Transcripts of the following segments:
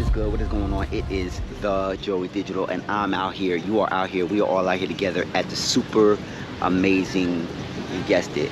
is good? What is going on? It is the Joey Digital, and I'm out here. You are out here. We are all out here together at the super amazing, you guessed it,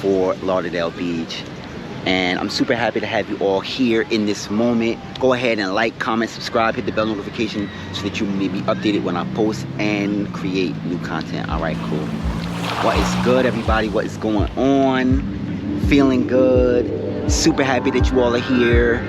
Fort Lauderdale Beach. And I'm super happy to have you all here in this moment. Go ahead and like, comment, subscribe, hit the bell notification so that you may be updated when I post and create new content. All right, cool. What is good, everybody? What is going on? Feeling good. Super happy that you all are here.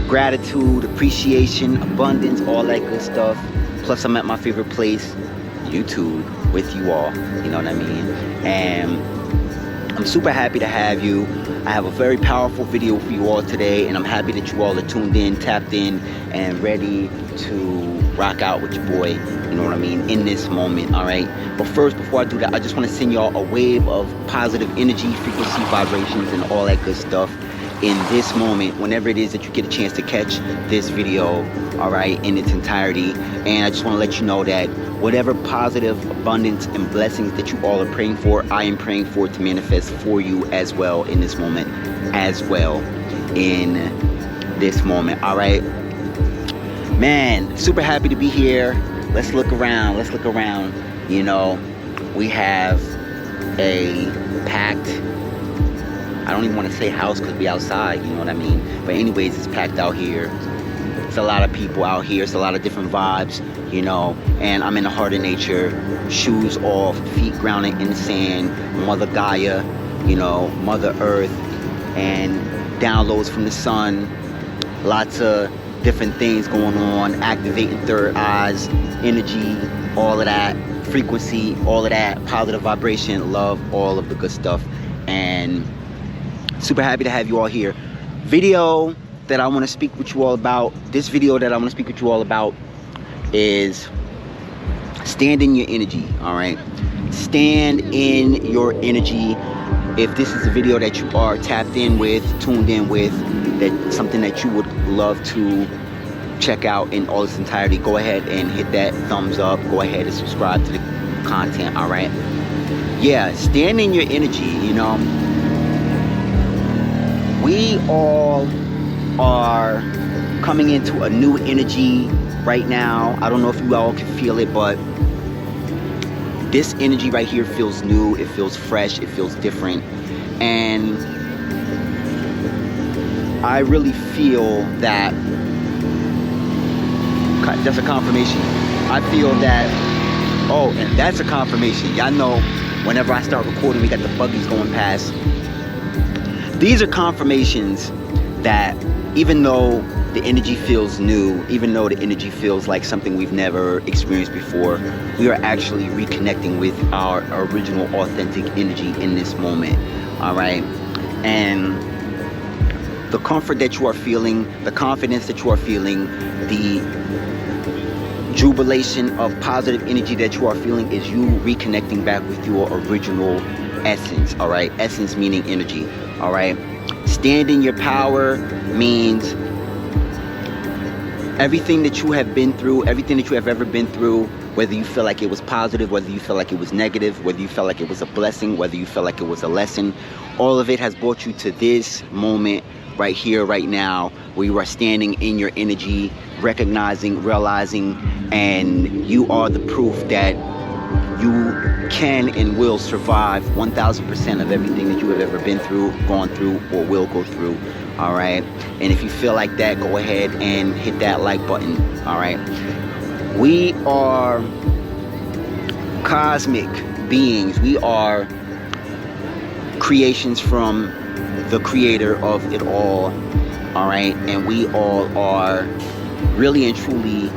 Gratitude, appreciation, abundance, all that good stuff. Plus, I'm at my favorite place, YouTube, with you all. You know what I mean? And I'm super happy to have you. I have a very powerful video for you all today, and I'm happy that you all are tuned in, tapped in, and ready to rock out with your boy, you know what I mean, in this moment, all right? But first, before I do that, I just want to send y'all a wave of positive energy, frequency, vibrations, and all that good stuff in this moment, whenever it is that you get a chance to catch this video, all right, in its entirety. And I just want to let you know that whatever positive abundance and blessings that you all are praying for, I am praying for it to manifest for you as well in this moment, as well in this moment, all right? Man, super happy to be here. Let's look around, you know. We have a packed, I don't even want to say house because we outside, you know what I mean? But anyways, it's packed out here. It's a lot of people out here. It's a lot of different vibes, you know. And I'm in the heart of nature. Shoes off, feet grounded in the sand. Mother Gaia, you know, Mother Earth. And downloads from the sun. Lots of different things going on. Activating third eyes, energy, all of that. Frequency, all of that. Positive vibration, love, all of the good stuff. And super happy to have you all here. Video that I want to speak with you all about, this video that I want to speak with you all about is stand in your energy, all right? Stand in your energy. If this is a video that you are tapped in with, tuned in with, that something that you would love to check out in all its entirety, go ahead and hit that thumbs up. Go ahead and subscribe to the content, all right? Yeah, stand in your energy, you know. We all are coming into a new energy right now. I don't know if you all can feel it, but this energy right here feels new, it feels fresh, it feels different. And I really feel that that's a confirmation. I feel that, oh, and that's a confirmation. Y'all know whenever I start recording, we got the buggies going past. These are confirmations that even though the energy feels new, even though the energy feels like something we've never experienced before, we are actually reconnecting with our original authentic energy in this moment, all right? And the comfort that you are feeling, the confidence that you are feeling, the jubilation of positive energy that you are feeling is you reconnecting back with your original essence, all right? Essence meaning energy, all right? Stand in your power means everything that you have been through, everything that you have ever been through, whether you feel like it was positive, whether you feel like it was negative, whether you felt like it was a blessing, whether you felt like it was a lesson, all of it has brought you to this moment right here, right now, where you are standing in your energy, recognizing, realizing, and you are the proof that you can and will survive 1000% of everything that you have ever been through, gone through, or will go through, all right? And if you feel like that, go ahead and hit that like button, all right? We are cosmic beings. We are creations from the creator of it all right? And we all are really and truly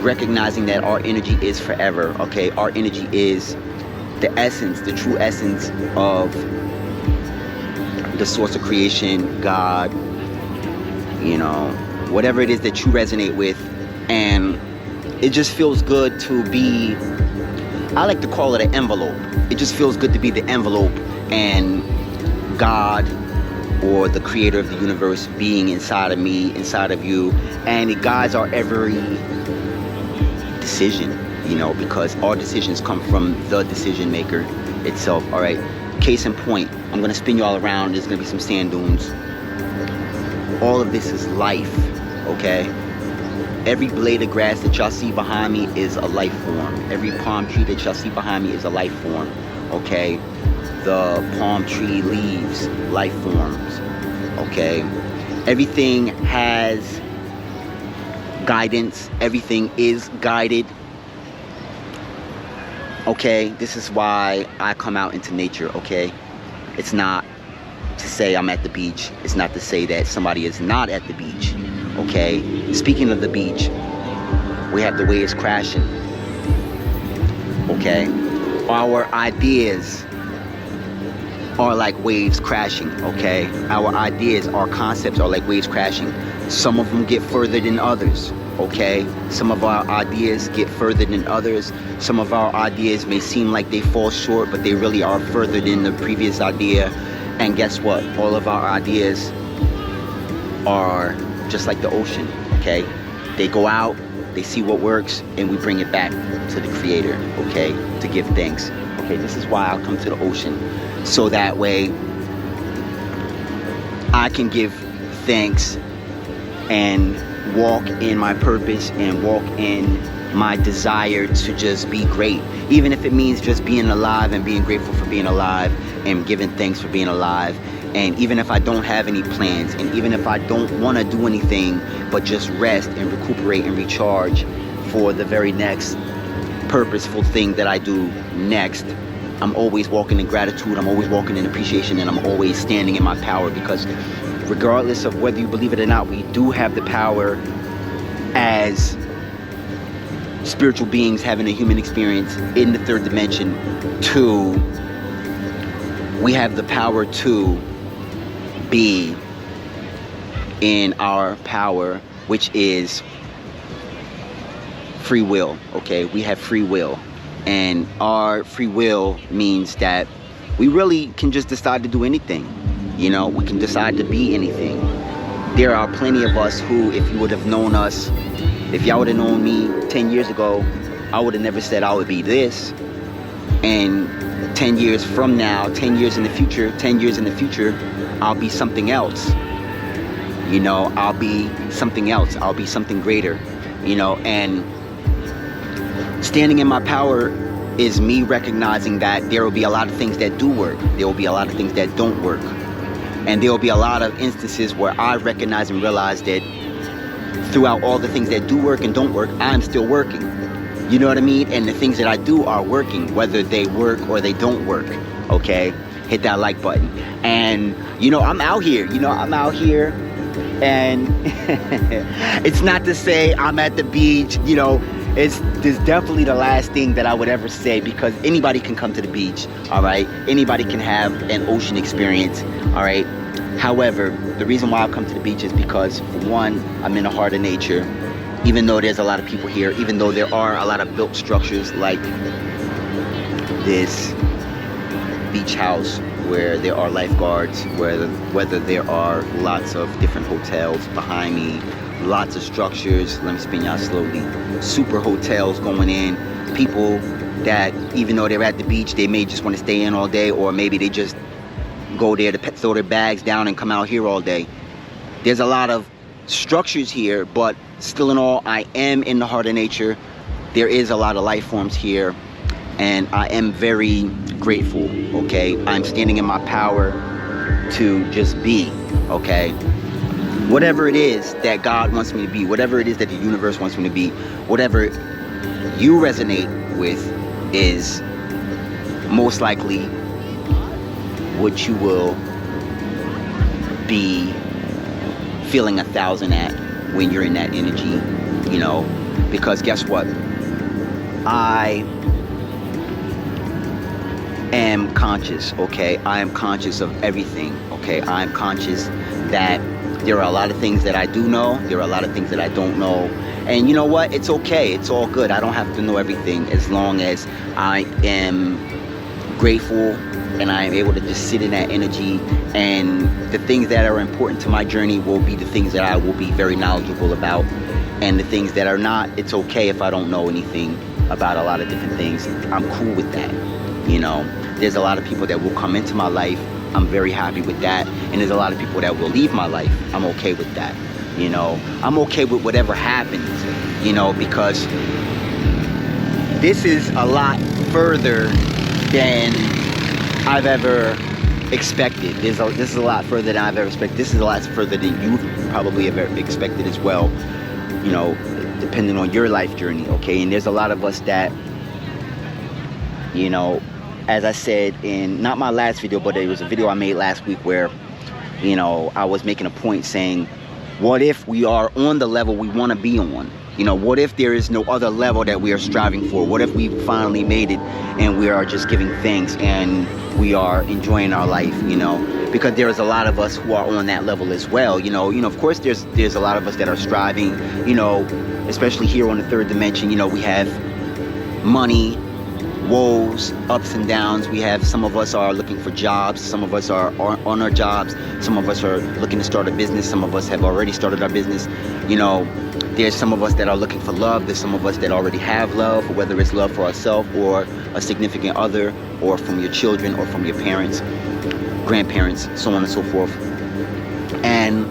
recognizing that our energy is forever, okay? Our energy is the essence, the true essence of the source of creation, God, you know, whatever it is that you resonate with. And it just feels good to be, I like to call it an envelope. It just feels good to be the envelope and God or the creator of the universe being inside of me, inside of you, and it guides our every decision, you know, because all decisions come from the decision maker itself, all right? Case in point, I'm gonna spin you all around. There's gonna be some sand dunes. All of this is life, okay? Every blade of grass that y'all see behind me is a life form. Every palm tree that y'all see behind me is a life form, okay? The palm tree leaves, life forms, okay? Everything has guidance. Everything is guided, okay? This is why I come out into nature, okay? It's not to say I'm at the beach. It's not to say that somebody is not at the beach, okay? Speaking of the beach, we have the waves crashing, okay? Our ideas are like waves crashing, okay? Our ideas, our concepts are like waves crashing. Some of them get further than others, okay? Some of our ideas get further than others. Some of our ideas may seem like they fall short, but they really are further than the previous idea. And guess what? All of our ideas are just like the ocean, okay? They go out, they see what works, and we bring it back to the creator, okay? To give thanks. Okay, this is why I'll come to the ocean. So that way, I can give thanks and walk in my purpose and walk in my desire to just be great. Even if it means just being alive and being grateful for being alive and giving thanks for being alive. And even if I don't have any plans, and even if I don't want to do anything but just rest and recuperate and recharge for the very next purposeful thing that I do next, I'm always walking in gratitude, I'm always walking in appreciation, and I'm always standing in my power, because regardless of whether you believe it or not, we do have the power as spiritual beings having a human experience in the third dimension we have the power to be in our power, which is free will, okay? We have free will. And our free will means that we really can just decide to do anything. You know, we can decide to be anything. There are plenty of us who, if you would have known us, if y'all would have known me 10 years ago, I would have never said I would be this. And 10 years from now, 10 years in the future, 10 years in the future, I'll be something else. You know, I'll be something else. I'll be something greater, you know. And standing in my power is me recognizing that there will be a lot of things that do work. There will be a lot of things that don't work. And there will be a lot of instances where I recognize and realize that throughout all the things that do work and don't work, I'm still working. You know what I mean? And the things that I do are working, whether they work or they don't work, okay? Hit that like button. And, you know, I'm out here. You know, I'm out here. And it's not to say I'm at the beach, you know. It's definitely the last thing that I would ever say, because anybody can come to the beach, all right? Anybody can have an ocean experience, all right? However, the reason why I've come to the beach is because, for one, I'm in the heart of nature. Even though there's a lot of people here, even though there are a lot of built structures like this beach house where there are lifeguards, whether there are lots of different hotels behind me, lots of structures, let me spin y'all slowly, super hotels going in, people that even though they're at the beach, they may just want to stay in all day, or maybe they just go there to throw their bags down and come out here all day. There's a lot of structures here, but still in all, I am in the heart of nature. There is a lot of life forms here, and I am very grateful, okay? I'm standing in my power to just be, okay? Whatever it is that God wants me to be, whatever it is that the universe wants me to be, whatever you resonate with is most likely what you will be feeling 1,000 at when you're in that energy, you know, because guess what? I am conscious, okay? I am conscious of everything, okay? I am conscious that there are a lot of things that I do know, there are a lot of things that I don't know, and you know what? It's okay, it's all good. I don't have to know everything, as long as I am grateful and I am able to just sit in that energy, and the things that are important to my journey will be the things that I will be very knowledgeable about, and the things that are not, it's okay if I don't know anything about a lot of different things. I'm cool with that, you know. There's a lot of people that will come into my life, I'm very happy with that, and there's a lot of people that will leave my life, I'm okay with that. You know, I'm okay with whatever happens, you know, because this is a lot further than I've ever expected. This is a lot further than I've ever expected. This is a lot further than you probably have ever expected as well, you know, depending on your life journey, okay? And there's a lot of us that, you know, as I said in, not my last video, but it was a video I made last week where, you know, I was making a point saying, what if we are on the level we want to be on? You know, what if there is no other level that we are striving for? What if we finally made it and we are just giving thanks and we are enjoying our life, you know? Because there's a lot of us who are on that level as well, you know, of course there's a lot of us that are striving, you know, especially here on the third dimension. You know, we have money, woes, ups and downs. We have, some of us are looking for jobs, some of us are on our jobs, some of us are looking to start a business, some of us have already started our business. You know, there's some of us that are looking for love, there's some of us that already have love, whether it's love for ourselves or a significant other, or from your children, or from your parents, grandparents, so on and so forth. And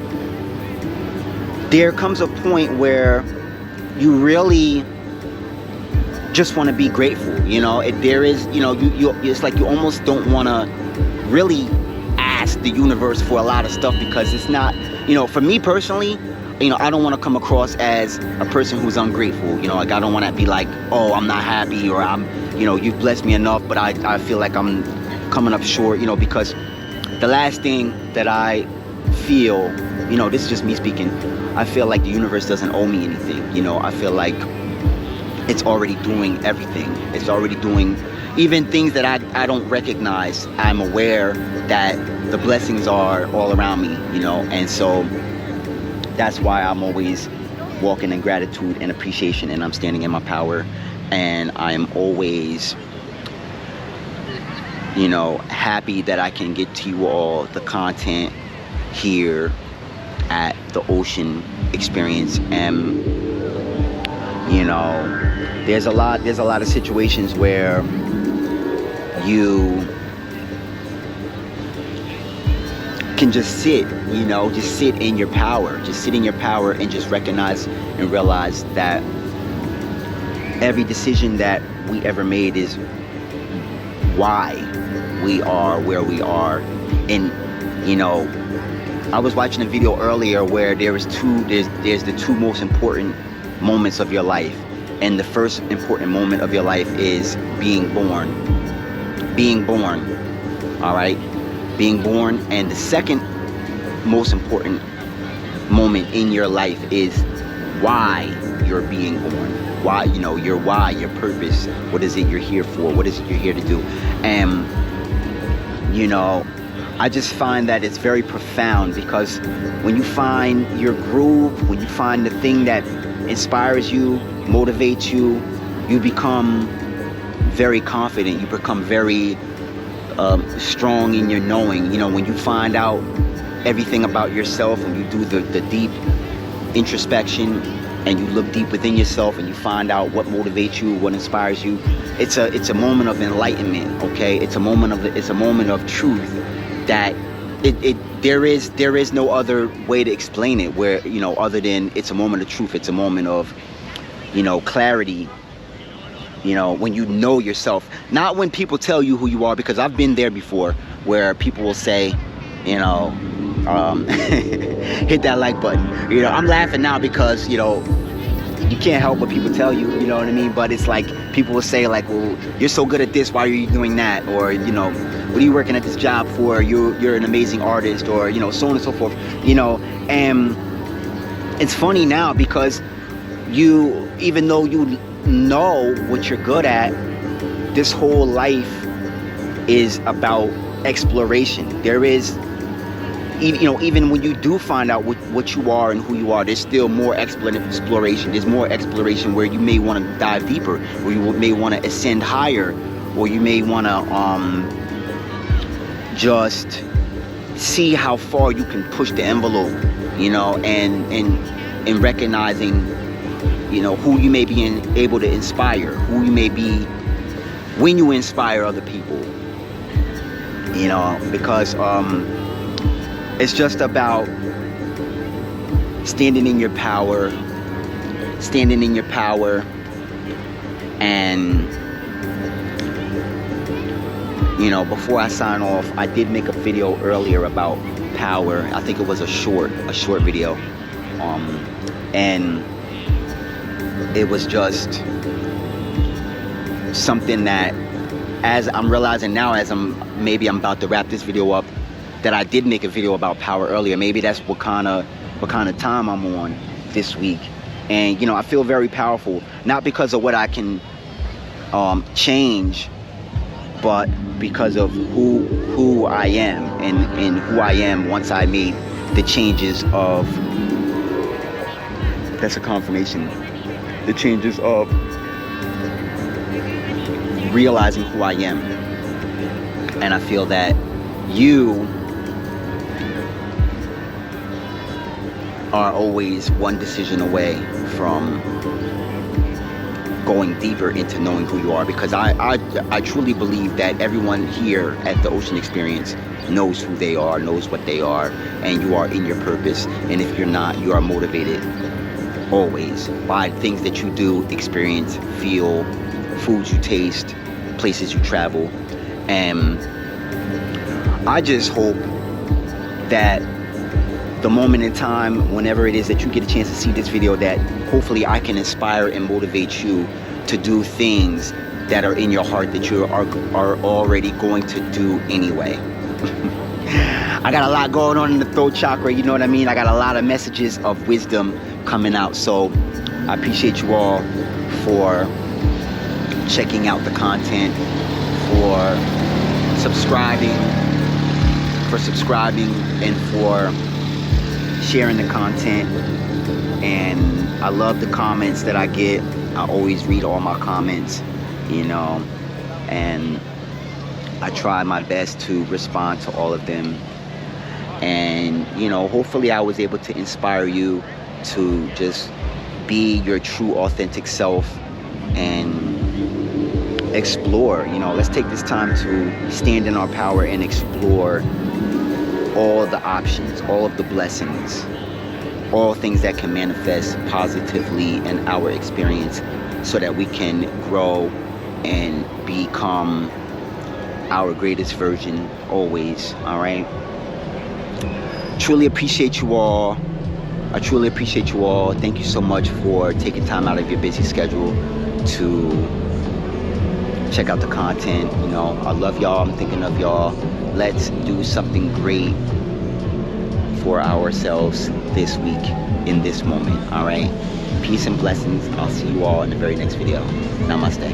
there comes a point where you really just want to be grateful, you know. There is, you know, it's like you almost don't want to really ask the universe for a lot of stuff, because it's not, you know, for me personally, you know, I don't want to come across as a person who's ungrateful, you know. Like, I don't want to be like, oh, I'm not happy, or I'm, you know, you've blessed me enough, but I feel like I'm coming up short, you know, because the last thing that I feel, you know, this is just me speaking, I feel like the universe doesn't owe me anything, you know. I feel like it's already doing everything. It's already doing even things that I don't recognize. I'm aware that the blessings are all around me, you know. And so that's why I'm always walking in gratitude and appreciation, and I'm standing in my power, and I'm always, you know, happy that I can get to you all the content here at the Ocean Experience. And you know, there's a lot of situations where you can just sit, you know, just sit in your power, and just recognize and realize that every decision that we ever made is why we are where we are. And you know, I was watching a video earlier where there's the two most important moments of your life, and the first important moment of your life is being born. All right, being born. And the second most important moment in your life is why you're being born. Why, you know, your why, your purpose. What is it you're here for? What is it you're here to do? And you know, I just find that it's very profound, because when you find your groove, when you find the thing that inspires you, motivates you, you become very confident, you become very strong in your knowing. You know, when you find out everything about yourself, and you do the deep introspection, and you look deep within yourself, and you find out what motivates you, what inspires you, it's a moment of enlightenment, okay? It's a moment of truth that there is no other way to explain it, where, you know, other than it's a moment of truth. It's a moment of, you know, clarity, you know, when you know yourself, not when people tell you who you are, because I've been there before, where people will say, you know, hit that like button. You know, I'm laughing now because, you know, you can't help what people tell you, you know what I mean? But it's like, people will say like, well, you're so good at this, why are you doing that? Or, you know, what are you working at this job for? You're an amazing artist, or, you know, so on and so forth, you know. And it's funny now, because you, even though you know what you're good at, this whole life is about exploration. There is, you know, even when you do find out what you are and who you are, there's still more exploration. There's more exploration where you may want to dive deeper, or you may want to ascend higher, or you may want to just see how far you can push the envelope, you know, and recognizing, you know, who you may be able to inspire, who you may be when you inspire other people, you know, because it's just about standing in your power, and you know, before I sign off, I did make a video earlier about power. I think it was a short video, and it was just something that, as I'm realizing now, as I'm about to wrap this video up, that I did make a video about power earlier. Maybe that's what kind of time I'm on this week. And you know, I feel very powerful, not because of what I can change, but because of who I am, and who I am once I made the changes of, that's a confirmation, the changes of realizing who I am. And I feel that you are always one decision away from going deeper into knowing who you are, because I truly believe that everyone here at the Ocean Experience knows who they are, knows what they are, and you are in your purpose. And if you're not, you are motivated always by things that you do, experience, feel, foods you taste, places you travel. And I just hope that the moment in time, whenever it is that you get a chance to see this video, that hopefully I can inspire and motivate you to do things that are in your heart that you are already going to do anyway. I got a lot going on in the throat chakra, you know what I mean? I got a lot of messages of wisdom coming out. So I appreciate you all for checking out the content, for subscribing, and for sharing the content. And I love the comments that I get. I always read all my comments, you know, and I try my best to respond to all of them. And you know, hopefully I was able to inspire you to just be your true authentic self and explore. You know, let's take this time to stand in our power and explore all the options, all of the blessings, all things that can manifest positively in our experience, so that we can grow and become our greatest version always. All right, truly appreciate you all. I truly appreciate you all. Thank you so much for taking time out of your busy schedule to check out the content. You know, I love y'all. I'm thinking of y'all. Let's do something great for ourselves this week, in this moment. All right, peace and blessings. I'll see you all in the very next video. Namaste.